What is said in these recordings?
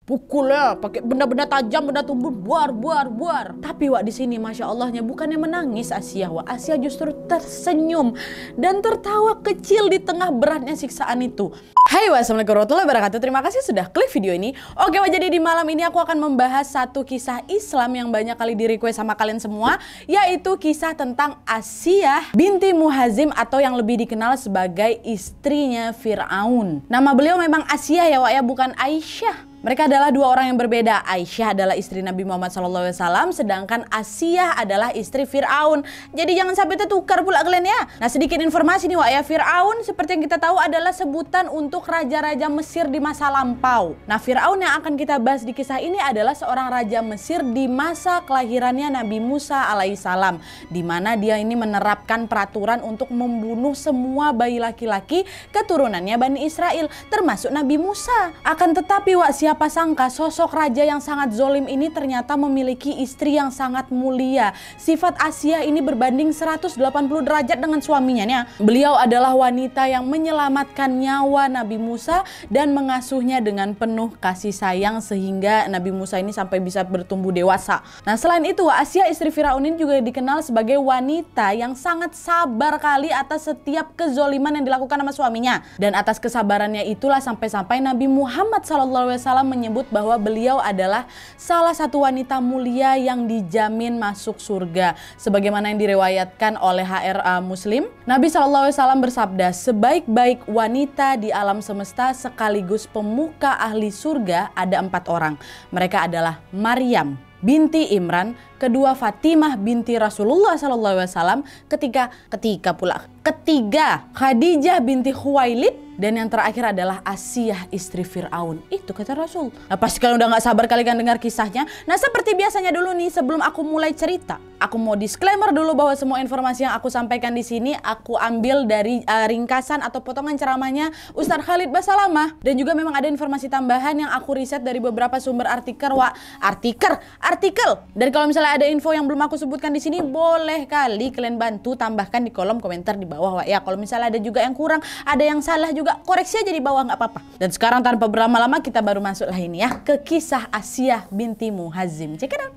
pukul ya, pakai benda-benda tajam, benda tumbul, buar. Tapi di sini masya Allahnya bukannya menangis Asia, Asia justru tersenyum dan tertawa kecil di tengah beratnya siksaan itu. Hai, wassalamualaikum warahmatullahi wabarakatuh. Terima kasih sudah klik video ini. Oke, jadi di malam ini aku akan membahas satu kisah Islam yang banyak kali di request sama kalian semua, yaitu kisah tentang Asia binti Muhazim atau yang lebih dikenal sebagai istrinya Fir'aun. Nama beliau memang Asia ya, bukan Aisyah. Mereka adalah dua orang yang berbeda. Aisyah adalah istri Nabi Muhammad SAW, sedangkan Asia adalah istri Fir'aun. Jadi jangan sampai tertukar pula kalian ya. Nah, sedikit informasi nih Fir'aun seperti yang kita tahu adalah sebutan untuk raja-raja Mesir di masa lampau. Nah, Fir'aun yang akan kita bahas di kisah ini adalah seorang raja Mesir di masa kelahirannya Nabi Musa alaihissalam, di mana dia ini menerapkan peraturan untuk membunuh semua bayi laki-laki keturunannya Bani Israel, termasuk Nabi Musa. Akan tetapi siapa sangka sosok raja yang sangat zolim ini ternyata memiliki istri yang sangat mulia. Sifat Asia ini berbanding 180 derajat dengan suaminya. Beliau adalah wanita yang menyelamatkan nyawa Nabi Musa dan mengasuhnya dengan penuh kasih sayang sehingga Nabi Musa ini sampai bisa bertumbuh dewasa. Nah, selain itu Asia istri Firaun ini juga dikenal sebagai wanita yang sangat sabar kali atas setiap kezoliman yang dilakukan sama suaminya. Dan atas kesabarannya itulah sampai-sampai Nabi Muhammad SAW menyebut bahwa beliau adalah salah satu wanita mulia yang dijamin masuk surga. Sebagaimana yang diriwayatkan oleh HRA Muslim, Nabi SAW bersabda, sebaik-baik wanita di alam semesta sekaligus pemuka ahli surga ada 4 orang. Mereka adalah Maryam binti Imran, kedua Fatimah binti Rasulullah SAW, ketiga Khadijah binti Khuwailid, dan yang terakhir adalah Asia istri Fir'aun. Itu kata Rasul. Nah, pasti kalian udah gak sabar kali kan dengar kisahnya. Nah, seperti biasanya dulu nih, sebelum aku mulai cerita, aku mau disclaimer dulu bahwa semua informasi yang aku sampaikan di sini aku ambil dari ringkasan atau potongan ceramahnya Ustadz Khalid Basalamah, dan juga memang ada informasi tambahan yang aku riset dari beberapa sumber artikel. Dan kalau misalnya ada info yang belum aku sebutkan di sini, boleh kali kalian bantu tambahkan di kolom komentar di bawah ya. Kalau misalnya ada juga yang kurang, ada yang salah juga, koreksi aja di bawah, nggak apa-apa. Dan sekarang tanpa berlama-lama kita baru masuk lah ini ya ke kisah Asia binti Muhazim. Check it out.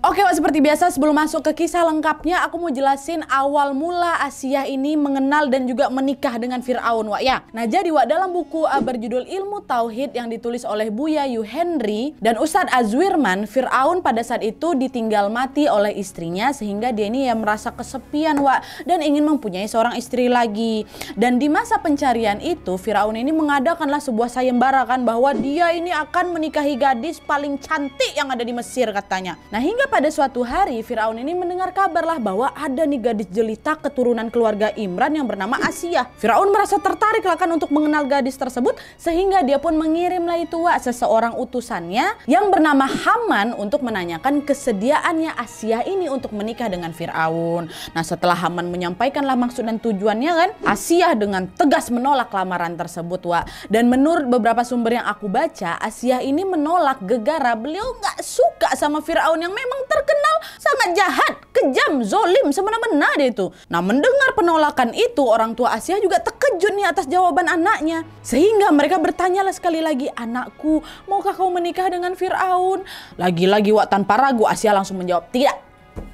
Oke, seperti biasa sebelum masuk ke kisah lengkapnya, aku mau jelasin awal mula Asia ini mengenal dan juga menikah dengan Fir'aun ya. Nah, jadi dalam buku berjudul Ilmu Tauhid yang ditulis oleh Buya Yu Henry dan Ustadz Azwirman, Fir'aun pada saat itu ditinggal mati oleh istrinya sehingga dia ini merasa kesepian dan ingin mempunyai seorang istri lagi. Dan di masa pencarian itu Fir'aun ini mengadakanlah sebuah sayembara kan, bahwa dia ini akan menikahi gadis paling cantik yang ada di Mesir katanya. Nah, hingga pada suatu hari Fir'aun ini mendengar kabar lah bahwa ada nih gadis jelita keturunan keluarga Imran yang bernama Asia. Fir'aun merasa tertarik lah kan untuk mengenal gadis tersebut, sehingga dia pun mengirimlah itu seseorang utusannya yang bernama Haman untuk menanyakan kesediaannya Asia ini untuk menikah dengan Fir'aun. Nah, setelah Haman menyampaikanlah maksud dan tujuannya kan, Asia dengan tegas menolak lamaran tersebut Dan menurut beberapa sumber yang aku baca, Asia ini menolak gegara beliau nggak suka sama Fir'aun yang memang terkenal sangat jahat, kejam, zolim, semena-mena dia itu. Nah, mendengar penolakan itu, orang tua Asia juga terkejut nih atas jawaban anaknya. Sehingga mereka bertanyalah sekali lagi, anakku, maukah kau menikah dengan Fir'aun? Lagi-lagi tanpa ragu Asia langsung menjawab,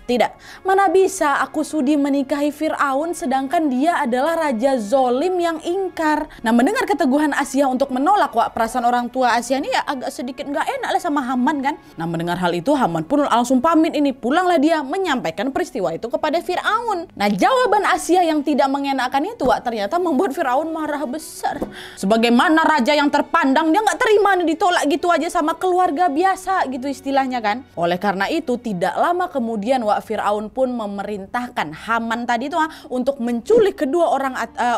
tidak, mana bisa aku sudi menikahi Fir'aun sedangkan dia adalah raja zolim yang ingkar. Nah, mendengar keteguhan Asia untuk menolak perasaan orang tua Asia ini agak sedikit nggak enak lah sama Haman kan. Nah, mendengar hal itu Haman pun langsung pamit pulanglah dia menyampaikan peristiwa itu kepada Fir'aun. Nah, jawaban Asia yang tidak mengenakan itu ternyata membuat Fir'aun marah besar. Sebagaimana raja yang terpandang, dia nggak terima ditolak gitu aja sama keluarga biasa gitu istilahnya kan. Oleh karena itu tidak lama kemudian Fir'aun pun memerintahkan Haman tadi itu untuk menculik kedua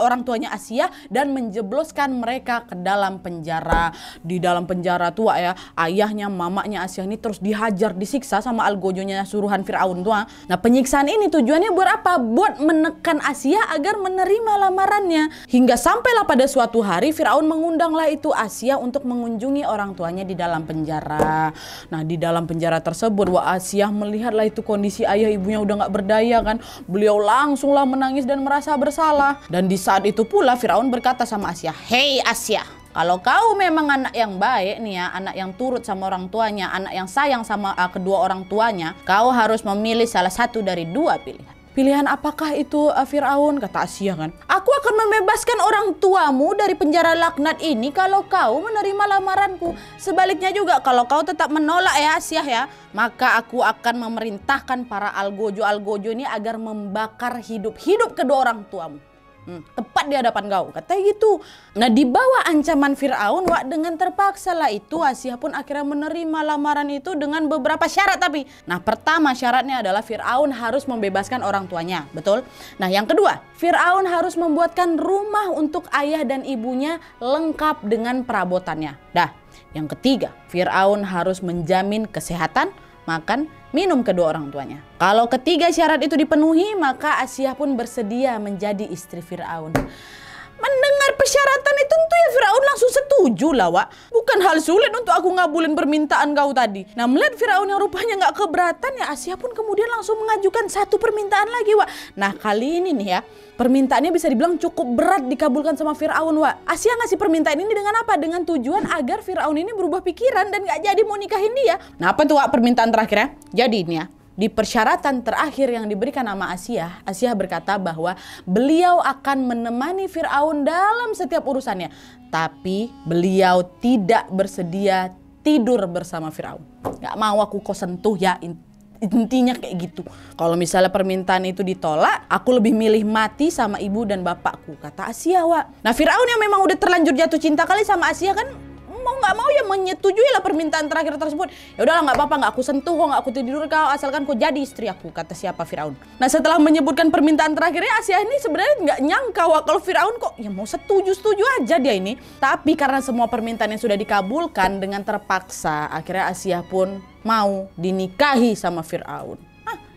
orang tuanya Asia dan menjebloskan mereka ke dalam penjara. Di dalam penjara ayahnya, mamanya Asia ini terus dihajar, disiksa sama algojonya suruhan Fir'aun Nah, penyiksaan ini tujuannya buat apa? Buat menekan Asia agar menerima lamarannya. Hingga sampailah pada suatu hari Fir'aun mengundanglah itu Asia untuk mengunjungi orang tuanya di dalam penjara. Nah, di dalam penjara tersebut Asia melihatlah itu kondisi kondisi ayah ibunya udah nggak berdaya kan. Beliau langsunglah menangis dan merasa bersalah. Dan di saat itu pula Firaun berkata sama Asia, "Hei Asia, kalau kau memang anak yang baik nih ya, anak yang turut sama orang tuanya, anak yang sayang sama kedua orang tuanya, kau harus memilih salah satu dari dua pilihan." "Pilihan apakah itu Firaun?" kata Asia kan. "Aku akan membebaskan orang tuamu dari penjara laknat ini kalau kau menerima lamaranku. Sebaliknya juga kalau kau tetap menolak ya Asia ya, maka aku akan memerintahkan para algojo-algojo ini agar membakar hidup-hidup kedua orang tuamu. Tepat di hadapan kau," kata gitu. Nah, di bawah ancaman Firaun, dengan terpaksa lah itu Asia pun akhirnya menerima lamaran itu dengan beberapa syarat tapi. Nah, pertama syaratnya adalah Firaun harus membebaskan orang tuanya, betul? Nah, yang kedua, Firaun harus membuatkan rumah untuk ayah dan ibunya lengkap dengan perabotannya. Dah, yang ketiga, Firaun harus menjamin kesehatan, makan, minum kedua orang tuanya. Kalau ketiga syarat itu dipenuhi, maka Asia pun bersedia menjadi istri Firaun. Mendengar persyaratan itu tentu ya Firaun langsung setuju lah Wak. Bukan hal sulit untuk aku ngabulin permintaan kau tadi. Nah, melihat Firaun yang rupanya nggak keberatan ya, Asia pun kemudian langsung mengajukan satu permintaan lagi Wak. Nah, kali ini nih ya, permintaannya bisa dibilang cukup berat dikabulkan sama Firaun Wak. Asia ngasih permintaan ini dengan apa? Dengan tujuan agar Firaun ini berubah pikiran dan nggak jadi mau nikahin dia. Nah, apa tuh Wak permintaan terakhirnya? Jadi ini ya, di persyaratan terakhir yang diberikan sama Asia, Asia berkata bahwa beliau akan menemani Firaun dalam setiap urusannya. Tapi beliau tidak bersedia tidur bersama Firaun. Gak mau aku kau sentuh ya, intinya kayak gitu. Kalau misalnya permintaan itu ditolak, aku lebih milih mati sama ibu dan bapakku, kata Asia Wak. Nah, Firaun yang memang udah terlanjur jatuh cinta kali sama Asia kan, mau nggak mau ya menyetujui lah permintaan terakhir tersebut. Ya udahlah nggak apa-apa, nggak aku sentuh kok, nggak aku tidur kau, asalkan kau jadi istri aku, kata siapa Firaun. Nah, setelah menyebutkan permintaan terakhirnya, Asia ini sebenarnya nggak nyangka Wak, kalau Firaun kok ya mau setuju aja dia ini. Tapi karena semua permintaan yang sudah dikabulkan dengan terpaksa, akhirnya Asia pun mau dinikahi sama Firaun.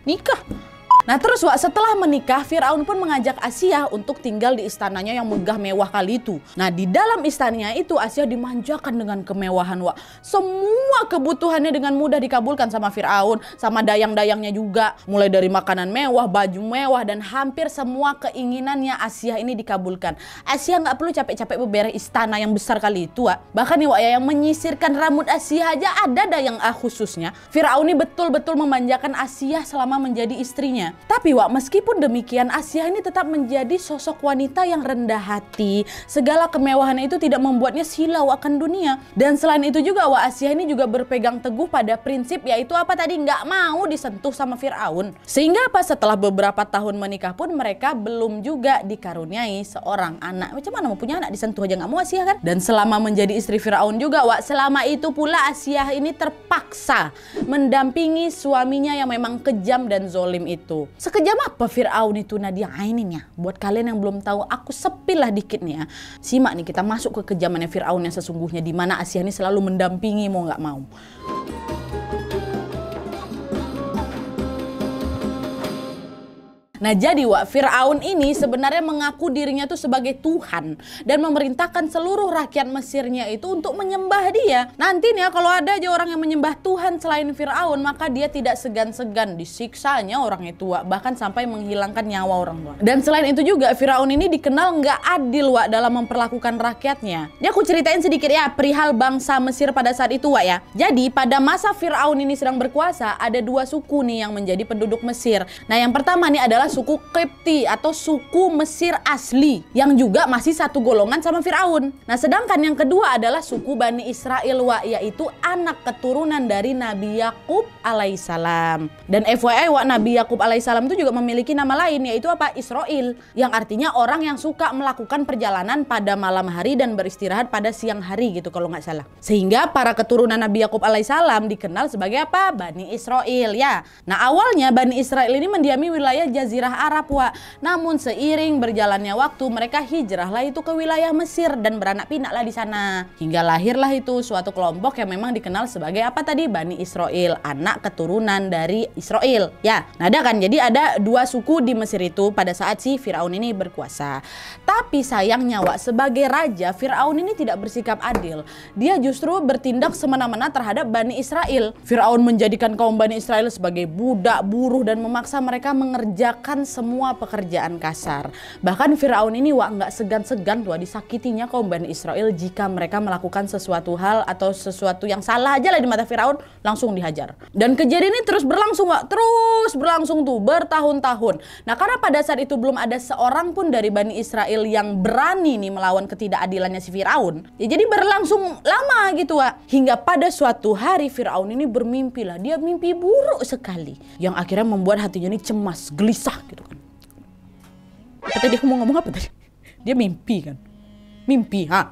Nikah. Nah, terus Wak, setelah menikah, Firaun pun mengajak Asia untuk tinggal di istananya yang megah mewah kali itu. Nah, di dalam istananya itu Asia dimanjakan dengan kemewahan Wak. Semua kebutuhannya dengan mudah dikabulkan sama Firaun, sama dayang-dayangnya juga. Mulai dari makanan mewah, baju mewah, dan hampir semua keinginannya Asia ini dikabulkan. Asia nggak perlu capek-capek beberes istana yang besar kali itu Wak. Bahkan nih Wak, yang menyisirkan rambut Asia aja ada dayang khususnya. Firaun ini betul-betul memanjakan Asia selama menjadi istrinya. Tapi Wak, meskipun demikian, Asia ini tetap menjadi sosok wanita yang rendah hati. Segala kemewahan itu tidak membuatnya silau akan dunia. Dan selain itu juga Wak, Asia ini juga berpegang teguh pada prinsip, yaitu apa tadi, nggak mau disentuh sama Firaun. Sehingga apa, setelah beberapa tahun menikah pun mereka belum juga dikaruniai seorang anak. Macam mana mau punya anak disentuh aja nggak mau Asia kan? Dan selama menjadi istri Firaun juga Wak, selama itu pula Asia ini terpaksa mendampingi suaminya yang memang kejam dan zolim itu. Sekejam apa Firaun itu Nadia Ainin ya? Buat kalian yang belum tahu, aku sepilah dikit nih ya. Simak nih, kita masuk ke kejamannya Firaun yang sesungguhnya, di mana Asia ini selalu mendampingi mau nggak mau. Nah, jadi Wak, Firaun ini sebenarnya mengaku dirinya tuh sebagai Tuhan dan memerintahkan seluruh rakyat Mesirnya itu untuk menyembah dia. Nanti nih ya, kalau ada aja orang yang menyembah Tuhan selain Firaun, maka dia tidak segan-segan disiksanya orang itu Wak, bahkan sampai menghilangkan nyawa orang Wak. Dan selain itu juga Firaun ini dikenal nggak adil Wak dalam memperlakukan rakyatnya. Ini aku ceritain sedikit ya perihal bangsa Mesir pada saat itu Wak ya. Jadi pada masa Firaun ini sedang berkuasa, ada dua suku nih yang menjadi penduduk Mesir. Nah, yang pertama nih adalah suku Qibti atau suku Mesir asli yang juga masih satu golongan sama Firaun. Nah, sedangkan yang kedua adalah suku Bani Israel Wak, yaitu anak keturunan dari Nabi Yakub alaihissalam. Dan FYI Wak, Nabi Yakub alaihissalam itu juga memiliki nama lain, yaitu apa? Israel, yang artinya orang yang suka melakukan perjalanan pada malam hari dan beristirahat pada siang hari gitu kalau nggak salah. Sehingga para keturunan Nabi Yakub alaihissalam dikenal sebagai apa? Bani Israel ya. Nah, awalnya Bani Israel ini mendiami wilayah Jazirah Jazirah Arab, Wak. Namun seiring berjalannya waktu, mereka hijrahlah itu ke wilayah Mesir dan beranak pinaklah di sana. Hingga lahirlah itu suatu kelompok yang memang dikenal sebagai apa tadi? Bani Israel, anak keturunan dari Israel. Ya, nah ada kan? Jadi ada dua suku di Mesir itu pada saat si Firaun ini berkuasa. Tapi sayangnya, Wak, sebagai raja, Firaun ini tidak bersikap adil. Dia justru bertindak semena-mena terhadap Bani Israel. Firaun menjadikan kaum Bani Israel sebagai budak, buruh, dan memaksa mereka mengerjakan semua pekerjaan kasar. Bahkan Firaun ini, Wak, nggak segan-segan tuh disakitinya kaum Bani Israel jika mereka melakukan sesuatu hal atau sesuatu yang salah aja lah di mata Firaun, langsung dihajar. Dan kejadian ini terus berlangsung, Wak, terus berlangsung tuh bertahun-tahun. Nah, karena pada saat itu belum ada seorang pun dari Bani Israel yang berani nih melawan ketidakadilannya si Firaun, ya jadi berlangsung lama gitu, Wak. Hingga pada suatu hari Firaun ini bermimpi lah, dia mimpi buruk sekali yang akhirnya membuat hatinya ini cemas, gelisah gitu kan. Tadi dia mau ngomong apa tadi? Dia mimpi kan.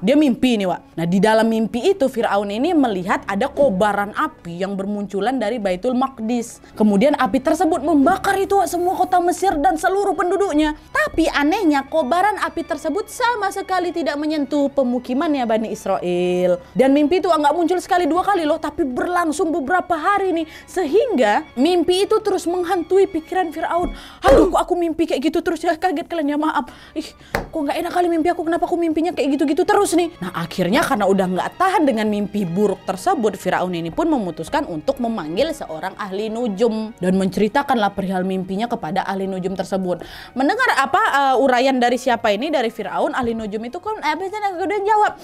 Dia mimpi nih, Wak. Nah, di dalam mimpi itu Firaun ini melihat ada kobaran api yang bermunculan dari Baitul Maqdis. Kemudian api tersebut membakar itu, Wak, semua kota Mesir dan seluruh penduduknya. Tapi anehnya kobaran api tersebut sama sekali tidak menyentuh pemukimannya Bani Israel. Dan mimpi itu nggak muncul sekali dua kali loh, tapi berlangsung beberapa hari nih. Sehingga mimpi itu terus menghantui pikiran Firaun. Aduh, kok aku mimpi kayak gitu terus ya, kaget kalian ya, maaf. Kok nggak enak kali mimpi aku, kenapa aku mimpinya kayak gitu-gitu terus nih. Nah, akhirnya karena udah nggak tahan dengan mimpi buruk tersebut, Firaun ini pun memutuskan untuk memanggil seorang ahli nujum dan menceritakanlah perihal mimpinya kepada ahli nujum tersebut. Mendengar uraian dari siapa ini, dari Firaun, ahli nujum itu kan kemudian jawab,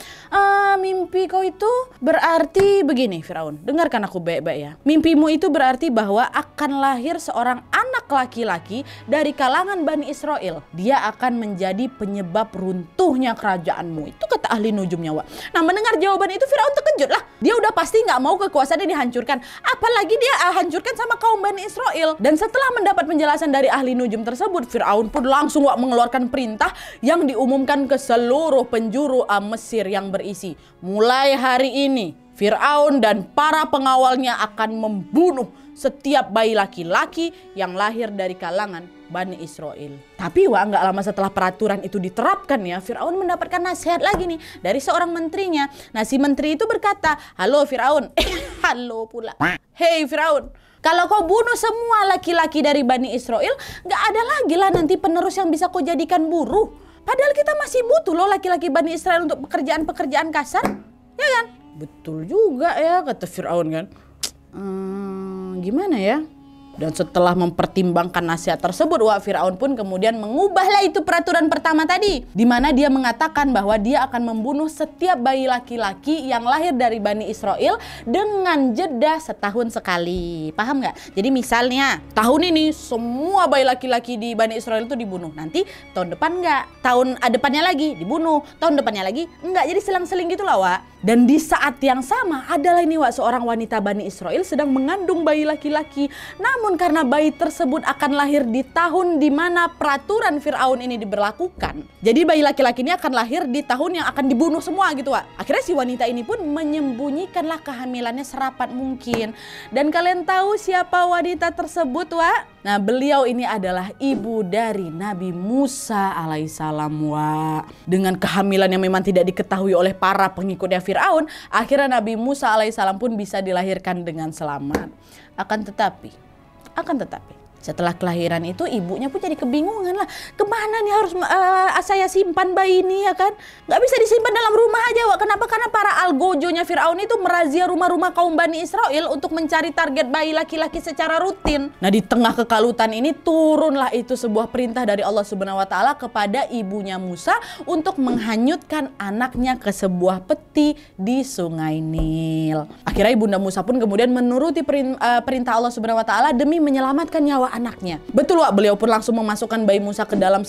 mimpi kau itu berarti begini, Firaun. Dengarkan aku baik-baik ya. Mimpimu itu berarti bahwa akan lahir seorang anak laki-laki dari kalangan Bani Israel. Dia akan menjadi penyebab runtuhnya kerajaan. Itu kata ahli nujumnya, Wak. Nah, mendengar jawaban itu Firaun terkejut lah. Dia udah pasti nggak mau kekuasaannya dihancurkan. Apalagi dia hancurkan sama kaum Bani Israel. Dan setelah mendapat penjelasan dari ahli nujum tersebut, Firaun pun langsung, Wak, mengeluarkan perintah yang diumumkan ke seluruh penjuru Mesir yang berisi, mulai hari ini Firaun dan para pengawalnya akan membunuh setiap bayi laki-laki yang lahir dari kalangan Bani Israel. Tapi, Wak, nggak lama setelah peraturan itu diterapkan ya, Firaun mendapatkan nasihat lagi nih dari seorang menterinya. Nah, si menteri itu berkata, halo Firaun, halo pula. Hei Firaun, kalau kau bunuh semua laki-laki dari Bani Israel, nggak ada lagi lah nanti penerus yang bisa kau jadikan buruh. Padahal kita masih butuh loh laki-laki Bani Israel untuk pekerjaan-pekerjaan kasar, ya kan? Betul juga ya, kata Firaun kan. Gimana ya? Dan setelah mempertimbangkan nasihat tersebut, Wak, Firaun pun kemudian mengubahlah itu peraturan pertama tadi, di mana dia mengatakan bahwa dia akan membunuh setiap bayi laki-laki yang lahir dari Bani Israel dengan jeda setahun sekali. Paham nggak? Jadi misalnya tahun ini semua bayi laki-laki di Bani Israel itu dibunuh, nanti tahun depan nggak, tahun depannya lagi dibunuh, tahun depannya lagi nggak, jadi selang-seling gitu lah, Wak. Dan di saat yang sama adalah ini, Wak, seorang wanita Bani Israel sedang mengandung bayi laki-laki. Namun karena bayi tersebut akan lahir di tahun di mana peraturan Firaun ini diberlakukan, jadi bayi laki-laki ini akan lahir di tahun yang akan dibunuh semua gitu, Wak. Akhirnya si wanita ini pun menyembunyikanlah kehamilannya serapat mungkin. Dan kalian tahu siapa wanita tersebut, Wak? Nah, beliau ini adalah ibu dari Nabi Musa alaihissalam, Wak. Dengan kehamilan yang memang tidak diketahui oleh para pengikutnya Firaun, akhirnya Nabi Musa alaihissalam pun bisa dilahirkan dengan selamat. Akan tetapi setelah kelahiran itu ibunya pun jadi kebingungan lah. Kemana nih harus saya simpan bayi ini, ya kan? Gak bisa disimpan dalam rumah aja, Wak. Kenapa? Karena para algojonya Firaun itu merazia rumah-rumah kaum Bani Israel untuk mencari target bayi laki-laki secara rutin. Nah, di tengah kekalutan ini turunlah itu sebuah perintah dari Allah Subhanahu wa taala kepada ibunya Musa untuk menghanyutkan anaknya ke sebuah peti di Sungai Nil. Akhirnya ibunda Musa pun kemudian menuruti perintah Allah Subhanahu wa taala demi menyelamatkan nyawa anaknya. Betul, Wak, beliau pun langsung memasukkan bayi Musa ke dalam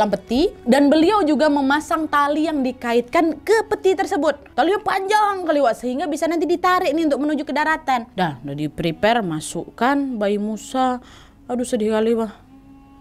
peti, dan beliau juga memasang tali yang dikaitkan ke peti tersebut. Talinya panjang kali, Wak, sehingga bisa nanti ditarik nih untuk menuju ke daratan. Dah di prepare, masukkan bayi Musa. Aduh, sedih kali, Wak.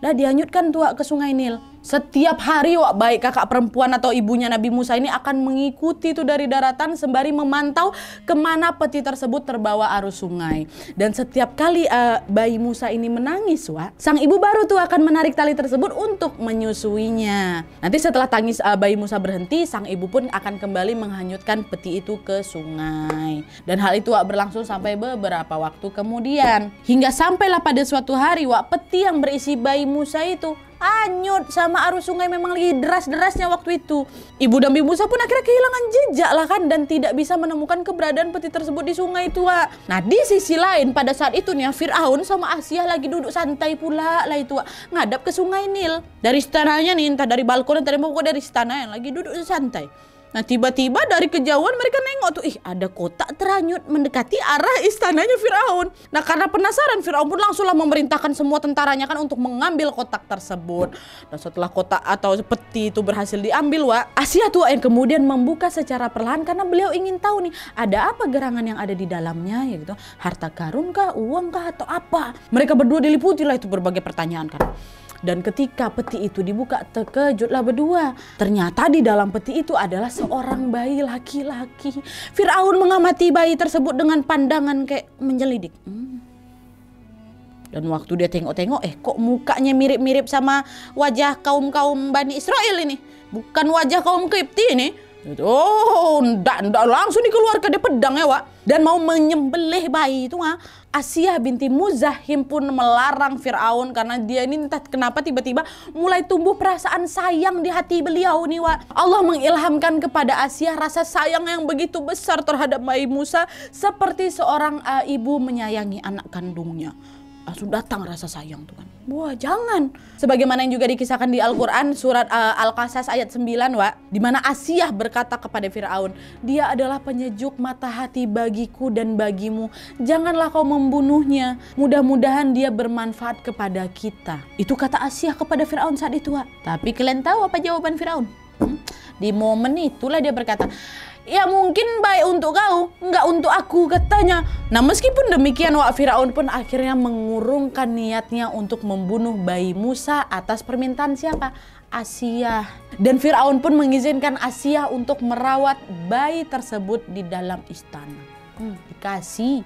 Dah dihanyutkan tuh, Wak, ke Sungai Nil. Setiap hari wak, baik kakak perempuan atau ibunya Nabi Musa ini akan mengikuti itu dari daratan sembari memantau kemana peti tersebut terbawa arus sungai. Dan setiap kali bayi Musa ini menangis wak, sang ibu baru tuh akan menarik tali tersebut untuk menyusuinya. Nanti setelah tangis bayi Musa berhenti, sang ibu pun akan kembali menghanyutkan peti itu ke sungai. Dan hal itu wak, berlangsung sampai beberapa waktu kemudian. Hingga sampailah pada suatu hari wak, peti yang berisi bayi Musa itu hanyut sama arus sungai, memang lagi deras-derasnya waktu itu. Ibu Nabi Musa pun akhirnya kehilangan jejak lah kan, dan tidak bisa menemukan keberadaan peti tersebut di sungai itu wak. Nah di sisi lain pada saat itu nih Fir'aun sama Asiyah lagi duduk santai pula lah itu wak, ngadap ke sungai Nil. Dari istananya nih, entah dari balkon atau dari istana yang lagi duduk santai. Nah tiba-tiba dari kejauhan mereka nengok tuh, ada kotak terhanyut mendekati arah istananya Fir'aun. Nah karena penasaran, Fir'aun pun langsunglah memerintahkan semua tentaranya kan untuk mengambil kotak tersebut. Dan setelah kotak atau peti itu berhasil diambil wak, Asiyah tuh yang kemudian membuka secara perlahan karena beliau ingin tahu nih ada apa gerangan yang ada di dalamnya ya gitu. Harta karun kah, uang kah, atau apa? Mereka berdua diliputi lah itu berbagai pertanyaan kan. Dan ketika peti itu dibuka, terkejutlah berdua. Ternyata di dalam peti itu adalah seorang bayi laki-laki. Fir'aun mengamati bayi tersebut dengan pandangan kayak menjelidik. Dan waktu dia tengok-tengok, kok mukanya mirip-mirip sama wajah kaum-kaum Bani Israel ini. Bukan wajah kaum Kipti ini. Oh, ndak langsung dikeluarkan dia pedang ya wak. Dan mau menyembelih bayi itu Asiyah binti Muzahim pun melarang Fir'aun karena dia ini entah kenapa tiba-tiba mulai tumbuh perasaan sayang di hati beliau nih wak. Allah mengilhamkan kepada Asiyah rasa sayang yang begitu besar terhadap bayi Musa seperti seorang ibu menyayangi anak kandungnya. Langsung datang rasa sayang tuh kan. Wah jangan. Sebagaimana yang juga dikisahkan di Al-Quran surat Al-Qasas ayat 9 wak, dimana Asiyah berkata kepada Fir'aun, dia adalah penyejuk mata hati bagiku dan bagimu. Janganlah kau membunuhnya. Mudah-mudahan dia bermanfaat kepada kita. Itu kata Asiyah kepada Fir'aun saat itu wak. Tapi kalian tahu apa jawaban Fir'aun? Di momen itulah dia berkata, ya mungkin baik untuk kau, enggak untuk aku katanya. Nah meskipun demikian wak, Fir'aun pun akhirnya mengurungkan niatnya untuk membunuh bayi Musa atas permintaan siapa? Asiyah. Dan Fir'aun pun mengizinkan Asiyah untuk merawat bayi tersebut di dalam istana. Dikasih.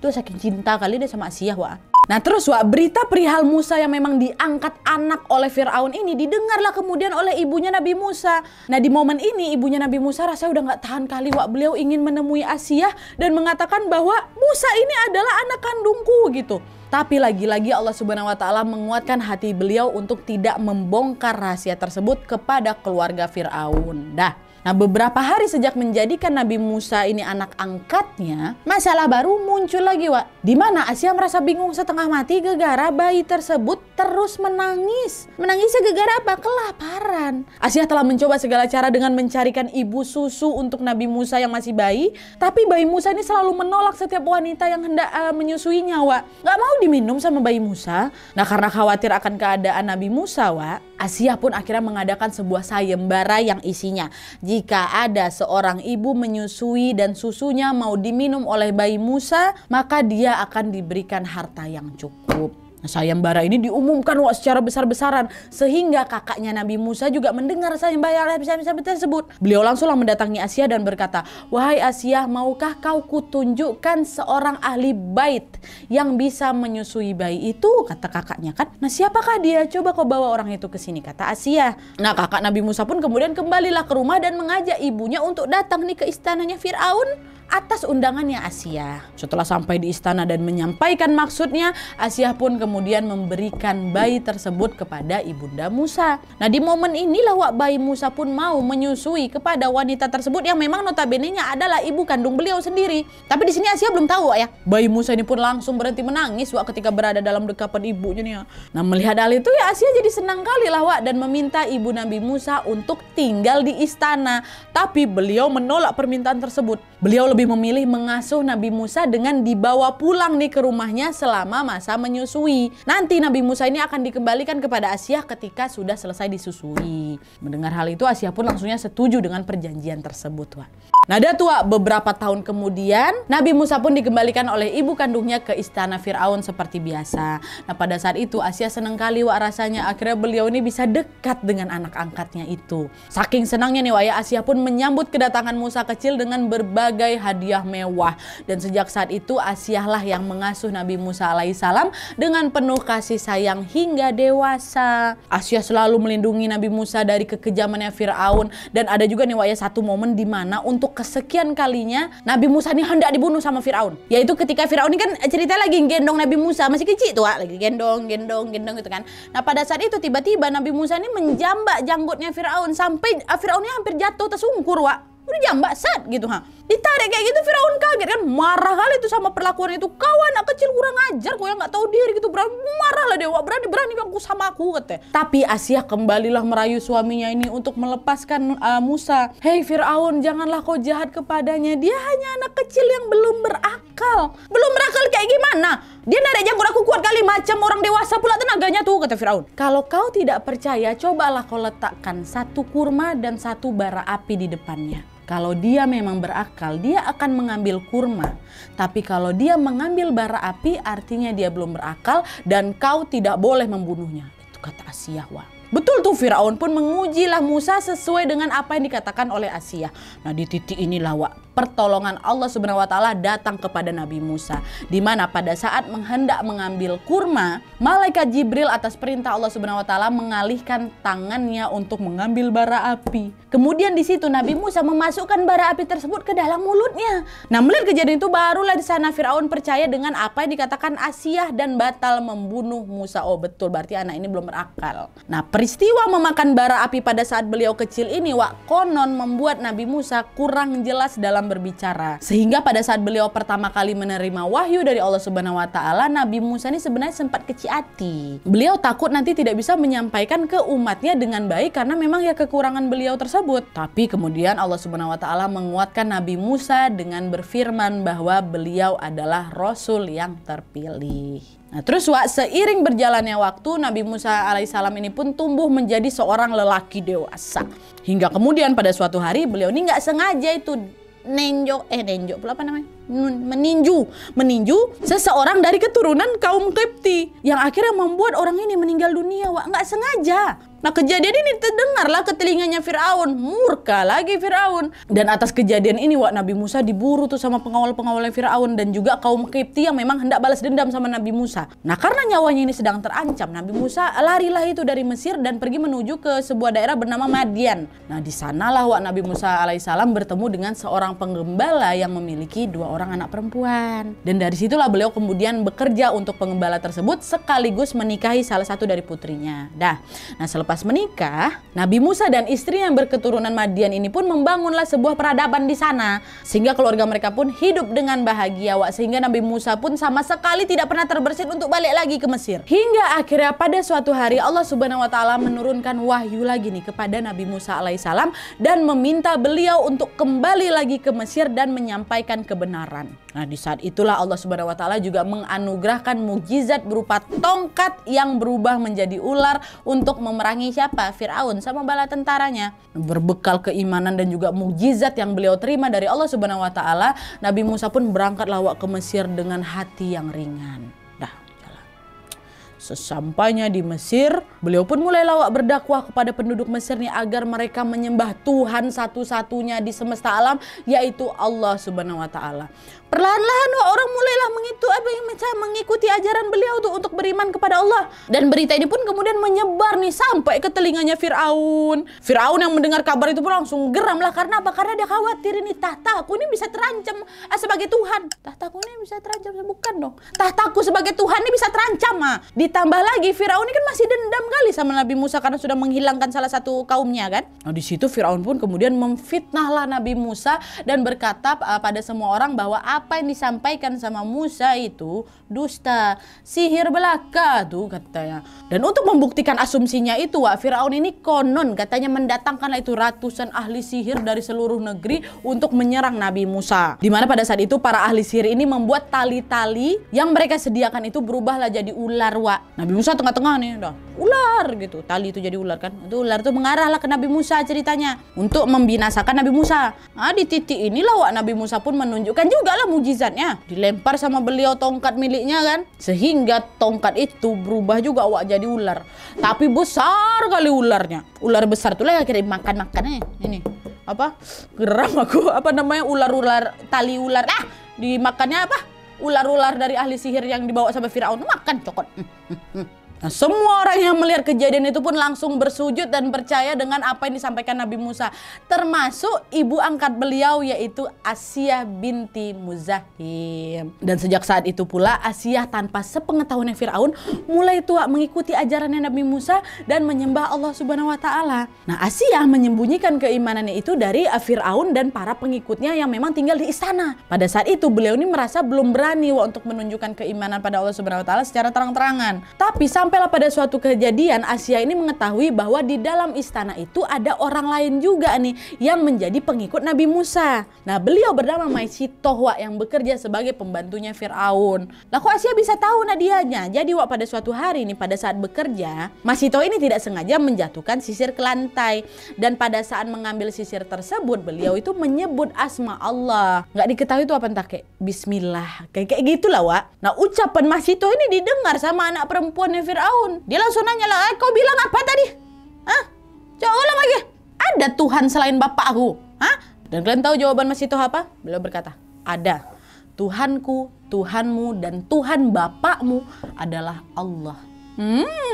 Tuh saking cinta kali dia sama Asiyah wak. Nah terus wak, berita perihal Musa yang memang diangkat anak oleh Fir'aun ini didengarlah kemudian oleh ibunya Nabi Musa. Nah di momen ini ibunya Nabi Musa rasanya udah gak tahan kali wak. Beliau ingin menemui Asiyah dan mengatakan bahwa Musa ini adalah anak kandungku gitu. Tapi lagi-lagi Allah Subhanahu wa Ta'ala menguatkan hati beliau untuk tidak membongkar rahasia tersebut kepada keluarga Fir'aun. Nah beberapa hari sejak menjadikan Nabi Musa ini anak angkatnya, masalah baru muncul lagi wak. Dimana Asiyah merasa bingung setengah mati gegara bayi tersebut terus menangis. Menangisnya gegara apa? Kelaparan. Asiyah telah mencoba segala cara dengan mencarikan ibu susu untuk Nabi Musa yang masih bayi. Tapi bayi Musa ini selalu menolak setiap wanita yang hendak menyusuinya wak. Gak mau diminum sama bayi Musa. Nah karena khawatir akan keadaan Nabi Musa wak, Asiyah pun akhirnya mengadakan sebuah sayembara yang isinya, jika ada seorang ibu menyusui dan susunya mau diminum oleh bayi Musa, maka dia akan diberikan harta yang cukup. Nah, sayembara ini diumumkan secara besar-besaran sehingga kakaknya Nabi Musa juga mendengar sayembara tersebut. Beliau langsunglah mendatangi Asiyah dan berkata, wahai Asiyah, maukah kau kutunjukkan seorang ahli bait yang bisa menyusui bayi itu? Kata kakaknya kan. Nah siapakah dia? Coba kau bawa orang itu ke sini, kata Asiyah. Nah kakak Nabi Musa pun kemudian kembalilah ke rumah dan mengajak ibunya untuk datang nih ke istananya Fir'aun atas undangannya Asiyah. Setelah sampai di istana dan menyampaikan maksudnya, Asiyah pun kemudian memberikan bayi tersebut kepada ibunda Musa. Nah di momen inilah wak, bayi Musa pun mau menyusui kepada wanita tersebut yang memang notabene-nya adalah ibu kandung beliau sendiri. Tapi di sini Asiyah belum tahu wak ya. Bayi Musa ini pun langsung berhenti menangis wak ketika berada dalam dekapan ibunya nih. Nah melihat hal itu ya Asiyah jadi senang kali lah wak dan meminta ibu Nabi Musa untuk tinggal di istana. Tapi beliau menolak permintaan tersebut. Beliau lebih memilih mengasuh Nabi Musa dengan dibawa pulang nih ke rumahnya selama masa menyusui. Nanti Nabi Musa ini akan dikembalikan kepada Asiyah ketika sudah selesai disusui. Mendengar hal itu Asiyah pun langsungnya setuju dengan perjanjian tersebut. Wak. Nah dah tua beberapa tahun kemudian Nabi Musa pun dikembalikan oleh ibu kandungnya ke istana Fir'aun seperti biasa. Nah pada saat itu Asia senang kali Wak rasanya, akhirnya beliau ini bisa dekat dengan anak angkatnya itu. Saking senangnya nih Wak ya, Asia pun menyambut kedatangan Musa kecil dengan berbagai hadiah mewah. Dan sejak saat itu Asia lah yang mengasuh Nabi Musa alaihissalam dengan penuh kasih sayang hingga dewasa. Asia selalu melindungi Nabi Musa dari kekejamannya Fir'aun. Dan ada juga nih Wak ya satu momen di mana untuk kesekian kalinya Nabi Musa ini hendak dibunuh sama Fir'aun. Yaitu ketika Fir'aun ini kan cerita lagi gendong Nabi Musa, masih kecil tuh Wak, lagi gendong gitu kan. Nah pada saat itu tiba-tiba Nabi Musa ini menjambak janggutnya Fir'aun sampai Fir'aunnya hampir jatuh tersungkur Wak. Udah jambak set gitu ha. Ditarik kayak gitu Firaun kaget kan, marah kali itu sama perlakuan itu. Kau anak kecil kurang ajar, kau yang nggak tahu diri gitu, marah lah dewa, berani aku sama aku katanya. Tapi Asia kembalilah merayu suaminya ini untuk melepaskan Musa. Hei Firaun, janganlah kau jahat kepadanya, dia hanya anak kecil yang belum berakal. Belum berakal kayak gimana? Dia narik janggut aku kuat kali macam orang dewasa pula tenaganya tuh, kata Firaun. Kalau kau tidak percaya, cobalah kau letakkan satu kurma dan satu bara api di depannya. Kalau dia memang berakal, dia akan mengambil kurma. Tapi kalau dia mengambil bara api, artinya dia belum berakal dan kau tidak boleh membunuhnya. Itu kata Asia. Wah. Betul tuh, Firaun pun mengujilah Musa sesuai dengan apa yang dikatakan oleh Asia. Nah di titik inilah Wak, pertolongan Allah Subhanahu wa taala datang kepada Nabi Musa, di mana pada saat hendak mengambil kurma, malaikat Jibril atas perintah Allah Subhanahu wa taala mengalihkan tangannya untuk mengambil bara api. Kemudian di situ Nabi Musa memasukkan bara api tersebut ke dalam mulutnya. Nah melihat kejadian itu barulah di sana Firaun percaya dengan apa yang dikatakan Asia dan batal membunuh Musa. Oh betul, berarti anak ini belum berakal. Nah peristiwa memakan bara api pada saat beliau kecil ini Wak, konon membuat Nabi Musa kurang jelas dalam berbicara. Sehingga pada saat beliau pertama kali menerima wahyu dari Allah Subhanahu wa taala, Nabi Musa ini sebenarnya sempat kecil hati. Beliau takut nanti tidak bisa menyampaikan ke umatnya dengan baik karena memang ya kekurangan beliau tersebut. Tapi kemudian Allah Subhanahu wa taala menguatkan Nabi Musa dengan berfirman bahwa beliau adalah rasul yang terpilih. Nah terus Wak, seiring berjalannya waktu, Nabi Musa alaihissalam ini pun tumbuh menjadi seorang lelaki dewasa. Hingga kemudian pada suatu hari beliau ini nggak sengaja itu meninju seseorang dari keturunan kaum Qibti yang akhirnya membuat orang ini meninggal dunia Wak, nggak sengaja. Nah kejadian ini terdengarlah ke telinganya Fir'aun, murka lagi Fir'aun. Dan atas kejadian ini Wak, Nabi Musa diburu tuh sama pengawal-pengawalnya Fir'aun dan juga kaum Qibti yang memang hendak balas dendam sama Nabi Musa. Nah karena nyawanya ini sedang terancam, Nabi Musa larilah itu dari Mesir dan pergi menuju ke sebuah daerah bernama Madian. Nah di sanalah Wak, Nabi Musa alaihissalam bertemu dengan seorang penggembala yang memiliki 2 orang anak perempuan. Dan dari situlah beliau kemudian bekerja untuk penggembala tersebut sekaligus menikahi salah satu dari putrinya. Nah selepas menikah, Nabi Musa dan istri yang berketurunan Madian ini pun membangunlah sebuah peradaban di sana. Sehingga keluarga mereka pun hidup dengan bahagia Wak. Sehingga Nabi Musa pun sama sekali tidak pernah terbersit untuk balik lagi ke Mesir. Hingga akhirnya pada suatu hari Allah Subhanahu wa taala menurunkan wahyu lagi nih kepada Nabi Musa alaihissalam dan meminta beliau untuk kembali lagi ke Mesir dan menyampaikan kebenaran. Nah di saat itulah Allah Subhanahu wa taala juga menganugerahkan mukjizat berupa tongkat yang berubah menjadi ular untuk memerangi siapa? Fir'aun sama bala tentaranya. Berbekal keimanan dan juga mukjizat yang beliau terima dari Allah Subhanahu wa taala, Nabi Musa pun berangkatlah ke Mesir dengan hati yang ringan. Sesampainya di Mesir, beliau pun mulai berdakwah kepada penduduk Mesir nih agar mereka menyembah Tuhan satu-satunya di semesta alam, yaitu Allah Subhanahu wa taala. Perlahan-lahan orang mulailah mengikuti ajaran beliau tuh untuk beriman kepada Allah. Dan berita ini pun kemudian menyebar nih sampai ke telinganya Fir'aun. Fir'aun yang mendengar kabar itu pun langsung geram lah. Karena apa? Karena dia khawatir ini tahtaku ini bisa terancam sebagai Tuhan. Tahtaku ini bisa terancam, bukan dong. Tahtaku sebagai Tuhan ini bisa terancam. Ditambah lagi Fir'aun ini kan masih dendam kali sama Nabi Musa karena sudah menghilangkan salah satu kaumnya kan. Nah di situ Fir'aun pun kemudian memfitnahlah Nabi Musa dan berkata pada semua orang bahwa apa yang disampaikan sama Musa itu dusta, sihir belaka tuh katanya. Dan untuk membuktikan asumsinya itu Wak, Fir'aun ini konon katanya mendatangkanlah itu ratusan ahli sihir dari seluruh negeri untuk menyerang Nabi Musa. Dimana pada saat itu para ahli sihir ini membuat tali-tali yang mereka sediakan itu berubahlah jadi ular Wak. Nabi Musa tengah-tengah nih, udah ular gitu, tali itu jadi ular kan. Itu ular tuh mengarahlah ke Nabi Musa ceritanya untuk membinasakan Nabi Musa. Nah, di titik inilah Nabi Musa pun menunjukkan juga lah mujizatnya. Dilempar sama beliau tongkat miliknya kan, sehingga tongkat itu berubah juga jadi ular. Tapi besar kali ularnya. Ular besar tuh lah akhirnya makan-makannya. Ini apa? Geram aku, apa namanya, ular-ular, tali ular. Dimakannya apa? Ular-ular dari ahli sihir yang dibawa sama Firaun, makan cokot. Nah, semua orang yang melihat kejadian itu pun langsung bersujud dan percaya dengan apa yang disampaikan Nabi Musa. Termasuk ibu angkat beliau, yaitu Asiyah binti Muzahim. Dan sejak saat itu pula Asiyah tanpa sepengetahuan Firaun mulai tua mengikuti ajarannya Nabi Musa dan menyembah Allah Subhanahu wa Ta'ala. Nah, Asiyah menyembunyikan keimanannya itu dari Firaun dan para pengikutnya yang memang tinggal di istana. Pada saat itu beliau ini merasa belum berani untuk menunjukkan keimanan pada Allah Subhanahu wa Ta'ala secara terang-terangan. Tapi sampailah pada suatu kejadian, Asiyah ini mengetahui bahwa di dalam istana itu ada orang lain juga nih yang menjadi pengikut Nabi Musa. Nah, beliau bernama Maisitoh yang bekerja sebagai pembantunya Firaun. Lah kok Asiyah bisa tahu nadianya? Jadi pada suatu hari nih, pada saat bekerja, Maisitoh ini tidak sengaja menjatuhkan sisir ke lantai. Dan pada saat mengambil sisir tersebut, beliau itu menyebut asma Allah. Nggak diketahui itu apa, entah kayak Bismillah, kayak gitulah Nah, ucapan Maisitoh ini didengar sama anak perempuannya Firaun. Dia langsung nanya lah, kau bilang apa tadi? Hah? Coba ulang lagi. Ada Tuhan selain bapakku? Hah? Dan kalian tahu jawaban Maisitoh apa? Beliau berkata, ada. Tuhanku, Tuhanmu, dan Tuhan bapakmu adalah Allah.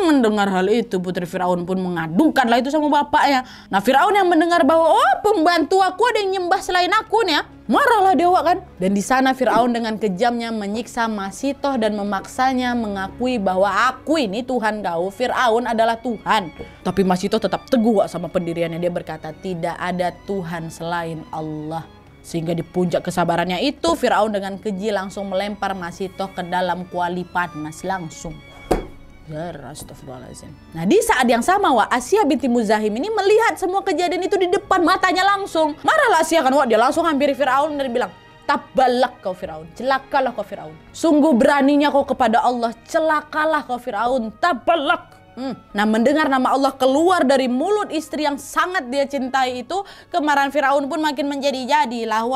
Mendengar hal itu, putri Firaun pun mengadukanlah itu sama bapaknya. Nah, Firaun yang mendengar bahwa pembantu aku ada yang nyembah selain aku nih ya, marahlah dia kan. Dan di sana Firaun dengan kejamnya menyiksa Maisitoh dan memaksanya mengakui bahwa aku ini Tuhan kau, Firaun adalah Tuhan. Tapi Maisitoh tetap teguh sama pendiriannya. Dia berkata, tidak ada Tuhan selain Allah. Sehingga di puncak kesabarannya itu, Firaun dengan keji langsung melempar Maisitoh ke dalam kuali panas langsung. Astagfirullahaladzim. Nah, di saat yang sama Asiyah binti Muzahim ini melihat semua kejadian itu di depan matanya langsung. Marahlah Asiyah kan dia langsung hampiri Firaun dan bilang, tabalak kau Firaun, celakalah kau Firaun. Sungguh beraninya kau kepada Allah, celakalah kau Firaun, tabalak. Nah, mendengar nama Allah keluar dari mulut istri yang sangat dia cintai itu, kemarahan Firaun pun makin menjadi-jadilah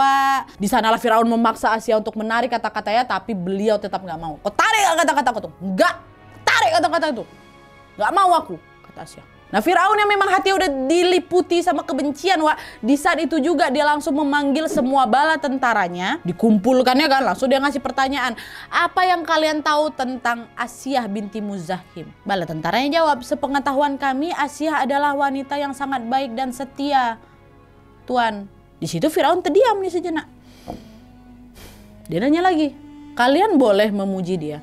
Di sanalah Firaun memaksa Asiyah untuk menarik kata-katanya, tapi beliau tetap nggak mau. Kau tarik kata-kataku tuh, enggak. Tarik kata-kata itu. Gak mau aku, kata Asiyah. Nah, Firaun yang memang hati udah diliputi sama kebencian di saat itu juga dia langsung memanggil semua bala tentaranya. Dikumpulkannya kan, langsung dia ngasih pertanyaan. Apa yang kalian tahu tentang Asiyah binti Muzahim? Bala tentaranya jawab, sepengetahuan kami Asiyah adalah wanita yang sangat baik dan setia, Tuan. Di situ Firaun terdiam nih sejenak. Dia nanya lagi, kalian boleh memuji dia,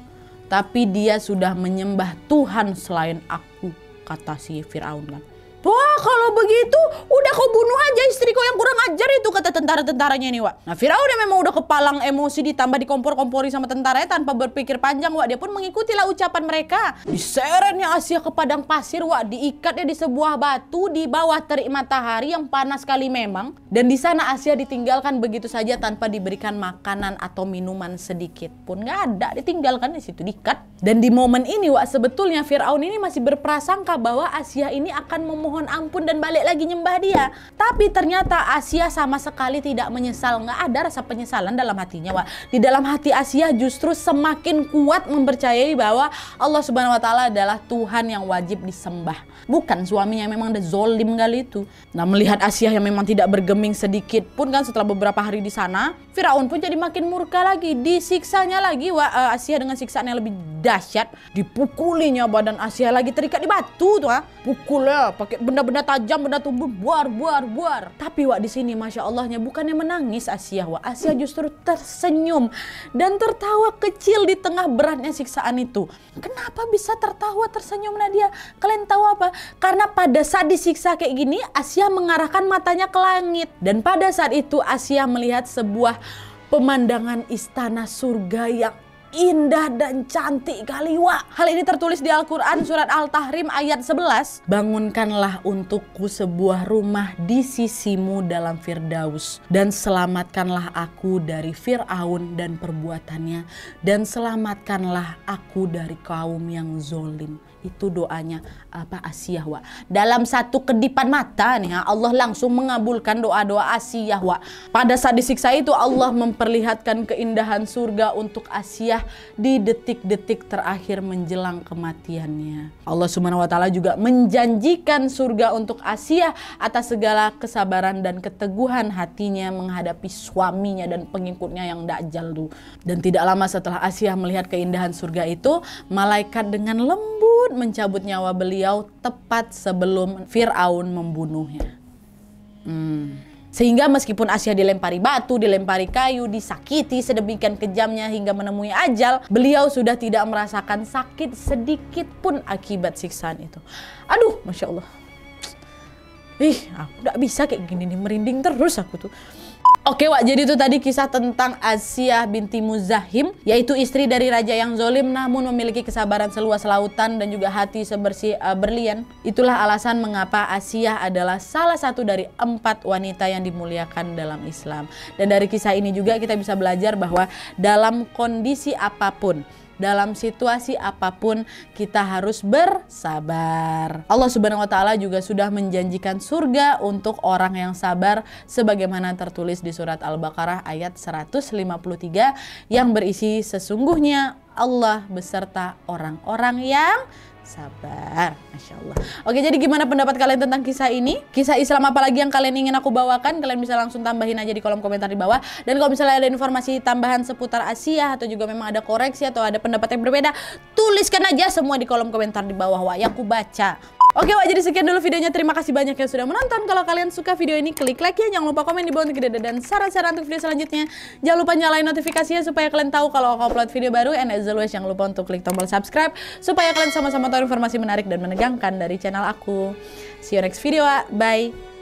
tapi dia sudah menyembah Tuhan selain aku, kata si Firaun kan. Wah, kalau begitu udah kau bunuh aja istri kau yang kurang ajar itu, kata tentara-tentaranya ini Nah, Firaun yang memang udah kepalang emosi ditambah dikompor-kompori sama tentaranya tanpa berpikir panjang dia pun mengikutilah ucapan mereka. Diseretnya Asiyah ke padang pasir diikatnya di sebuah batu di bawah terik matahari yang panas sekali memang. Dan di sana Asiyah ditinggalkan begitu saja tanpa diberikan makanan atau minuman sedikit pun. Nggak ada, ditinggalkan di situ diikat. Dan di momen ini sebetulnya Firaun ini masih berprasangka bahwa Asiyah ini akan memohon ampun dan balik lagi nyembah dia. Tapi ternyata Asiyah sama sekali tidak menyesal. Nggak ada rasa penyesalan dalam hatinya Di dalam hati Asiyah justru semakin kuat mempercayai bahwa Allah Subhanahu wa Ta'ala adalah Tuhan yang wajib disembah, bukan suaminya yang memang udah zolim kali itu. Nah, melihat Asiyah yang memang tidak bergeming sedikit pun kan setelah beberapa hari di sana, Firaun pun jadi makin murka lagi. Disiksanya lagi Asiyah dengan siksaan yang lebih dahsyat. Dipukulinya badan Asiyah lagi terikat di batu tuh pukulnya pakai benda-benda tajam, benda tubuh, buar. Tapi di sini Masya Allahnya bukannya menangis Asiyah Asiyah justru tersenyum dan tertawa kecil di tengah beratnya siksaan itu. Kenapa bisa tertawa tersenyum Nadia? Kalian tahu apa? Karena pada saat disiksa kayak gini, Asiyah mengarahkan matanya ke langit. Dan pada saat itu Asiyah melihat sebuah pemandangan istana surga yang indah dan cantik kali Wak. Hal ini tertulis di Al-Quran surat Al-Tahrim ayat 11. Bangunkanlah untukku sebuah rumah di sisimu dalam Firdaus, dan selamatkanlah aku dari Fir'aun dan perbuatannya, dan selamatkanlah aku dari kaum yang zolim. Itu doanya Asiyah Wak. Dalam satu kedipan mata nih Allah langsung mengabulkan doa-doa Asiyah Wak. Pada saat disiksa itu Allah memperlihatkan keindahan surga untuk Asiyah di detik-detik terakhir menjelang kematiannya. Allah Subhanahu wa taala juga menjanjikan surga untuk Asiyah atas segala kesabaran dan keteguhan hatinya menghadapi suaminya dan pengikutnya yang dajjal tuh. Dan tidak lama setelah Asiyah melihat keindahan surga itu, malaikat dengan lembut mencabut nyawa beliau tepat sebelum Fir'aun membunuhnya. Sehingga meskipun Asiyah dilempari batu, dilempari kayu, disakiti sedemikian kejamnya hingga menemui ajal, beliau sudah tidak merasakan sakit sedikit pun akibat siksaan itu. Aduh, Masya Allah. Aku gak bisa kayak gini nih, merinding terus aku tuh. Oke Wak, jadi itu tadi kisah tentang Asiyah binti Muzahim, yaitu istri dari raja yang zolim namun memiliki kesabaran seluas lautan dan juga hati sebersih berlian. Itulah alasan mengapa Asiyah adalah salah satu dari 4 wanita yang dimuliakan dalam Islam. Dan dari kisah ini juga kita bisa belajar bahwa dalam kondisi apapun, dalam situasi apapun kita harus bersabar. Allah Subhanahu wa taala juga sudah menjanjikan surga untuk orang yang sabar sebagaimana tertulis di surat Al-Baqarah ayat 153 yang berisi sesungguhnya Allah beserta orang-orang yang sabar. Masya Allah. Oke, jadi gimana pendapat kalian tentang kisah ini? Kisah Islam apa lagi yang kalian ingin aku bawakan? Kalian bisa langsung tambahin aja di kolom komentar di bawah. Dan kalau misalnya ada informasi tambahan seputar Asiyah atau juga memang ada koreksi atau ada pendapat yang berbeda, tuliskan aja semua di kolom komentar di bawah Wak, yang aku baca. Oke Wak, jadi sekian dulu videonya. Terima kasih banyak yang sudah menonton. Kalau kalian suka video ini, klik like ya. Jangan lupa komen di bawah untuk ide dan saran-saran untuk video selanjutnya. Jangan lupa nyalain notifikasinya supaya kalian tahu kalau aku upload video baru. And as always, jangan lupa untuk klik tombol subscribe supaya kalian sama-sama tahu informasi menarik dan menegangkan dari channel aku. See you next video Wak. Bye.